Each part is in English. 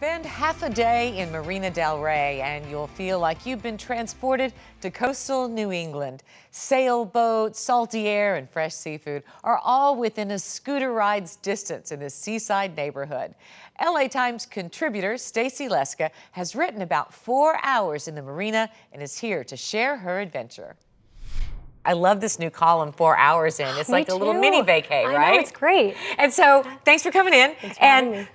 Spend half a day in Marina del Rey and you'll feel like you've been transported to coastal New England. Sailboats, salty air, and fresh seafood are all within a scooter ride's distance in this seaside neighborhood. LA Times contributor Stacey Leska has written about 4 hours in the marina and is here to share her adventure. I love this new column, 4 hours in. It's like a little mini vacay, right? I know, it's great. And so, thanks for coming in. Thanks for having me.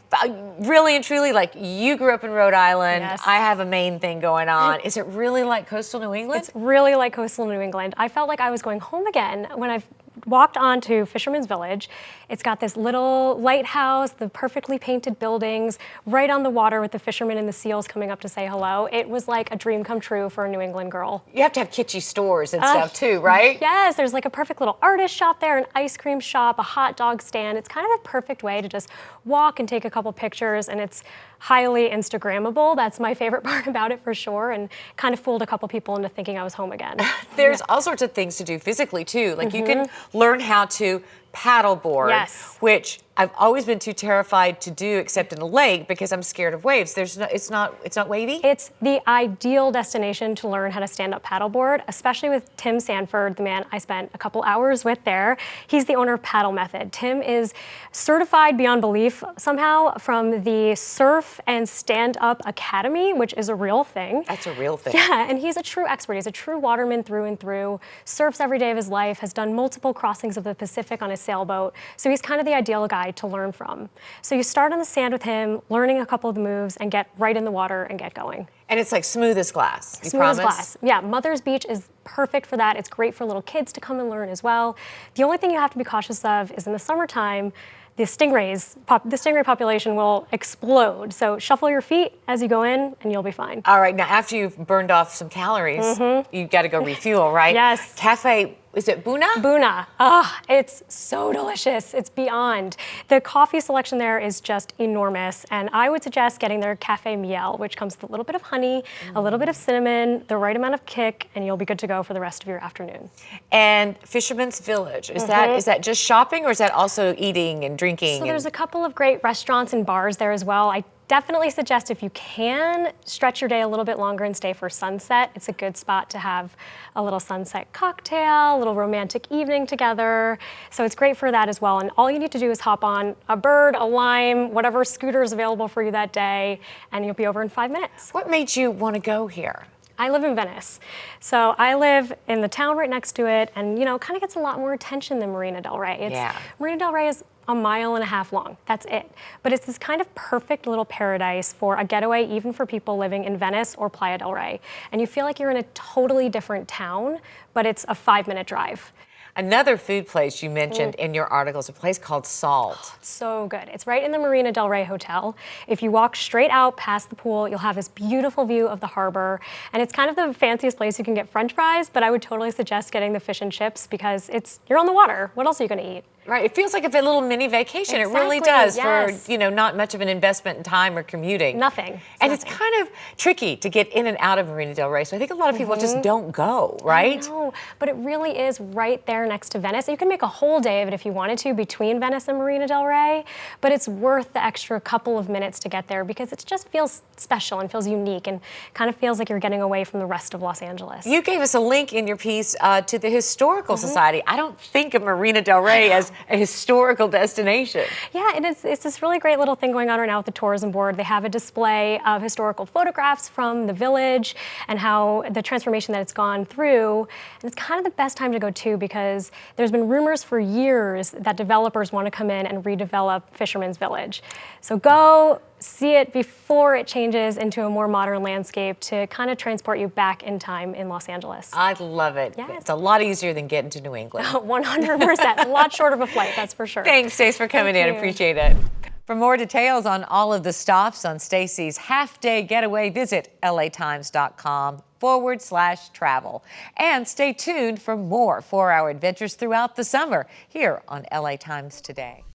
Really and truly, like, you grew up in Rhode Island. Yes. I have a Maine thing going on. Is it really like coastal New England? It's really like coastal New England. I felt like I was going home again when I walked onto Fisherman's Village. It's got this little lighthouse, the perfectly painted buildings, right on the water with the fishermen and the seals coming up to say hello. It was like a dream come true for a New England girl. You have to have kitschy stores and stuff too, right? Yes, there's like a perfect little artist shop there, an ice cream shop, a hot dog stand. It's kind of a perfect way to just walk and take a couple pictures, and it's highly Instagrammable. That's my favorite part about it for sure, and kind of fooled a couple people into thinking I was home again. There's all sorts of things to do physically too. Like you can learn how to paddleboard, which I've always been too terrified to do except in a lake because I'm scared of waves. It's not wavy? It's the ideal destination to learn how to stand up paddleboard, especially with Tim Sanford, the man I spent a couple hours with there. He's the owner of Paddle Method. Tim is certified beyond belief somehow from the Surf and Stand Up Academy, which is a real thing. That's a real thing. Yeah, and he's a true expert. He's a true waterman through and through, surfs every day of his life, has done multiple crossings of the Pacific on his sailboat. So he's kind of the ideal guy to learn from. So you start on the sand with him, learning a couple of the moves, and get right in the water and get going. And it's like smooth as glass. You smooth promise? as glass. Yeah, Mother's Beach is perfect for that. It's great for little kids to come and learn as well. The only thing you have to be cautious of is in the summertime, the stingray population will explode. So shuffle your feet as you go in and you'll be fine. All right, now after you've burned off some calories, you've got to go refuel, right? Yes. Cafe, is it Buna? Buna. Ah, it's so delicious. It's beyond. The coffee selection there is just enormous, and I would suggest getting their Cafe Miel, which comes with a little bit of honey, a little bit of cinnamon, the right amount of kick, and you'll be good to go for the rest of your afternoon. And Fisherman's Village, is that just shopping, or is that also eating and drinking? So there's a couple of great restaurants and bars there as well. I definitely suggest if you can stretch your day a little bit longer and stay for sunset. It's a good spot to have a little sunset cocktail, a little romantic evening together. So it's great for that as well. And all you need to do is hop on a Bird, a Lime, whatever scooter is available for you that day, and you'll be over in 5 minutes. What made you want to go here? I live in Venice. So I live in the town right next to it, and kind of gets a lot more attention than Marina del Rey. Marina del Rey is a mile and a half long, that's it. But it's this kind of perfect little paradise for a getaway, even for people living in Venice or Playa del Rey. And you feel like you're in a totally different town, but it's a 5-minute drive. Another food place you mentioned in your article is a place called Salt. So good. It's right in the Marina del Rey Hotel. If you walk straight out past the pool, you'll have this beautiful view of the harbor. And it's kind of the fanciest place you can get French fries, but I would totally suggest getting the fish and chips because you're on the water. What else are you going to eat? Right, it feels like a little mini vacation. Exactly, It really does yes. for, not much of an investment in time or commuting. Nothing. And it's kind of tricky to get in and out of Marina del Rey. So I think a lot of people just don't go, right? I know, but it really is right there next to Venice. You can make a whole day of it if you wanted to between Venice and Marina del Rey, but it's worth the extra couple of minutes to get there because it just feels special and feels unique and kind of feels like you're getting away from the rest of Los Angeles. You gave us a link in your piece to the Historical Society. I don't think of Marina del Rey as a historical destination. Yeah, and it's this really great little thing going on right now with the tourism board. They have a display of historical photographs from the village and how the transformation that it's gone through. And it's kind of the best time to go too because there's been rumors for years that developers want to come in and redevelop Fisherman's Village. So go see it before it changes into a more modern landscape to kind of transport you back in time in Los Angeles. I love it. Yes. It's a lot easier than getting to New England. 100%, a lot short of a flight, that's for sure. Thanks, Stace, for coming in. Appreciate it. For more details on all of the stops on Stacey's half-day getaway, visit latimes.com/travel. And stay tuned for more 4-hour adventures throughout the summer here on LA Times Today.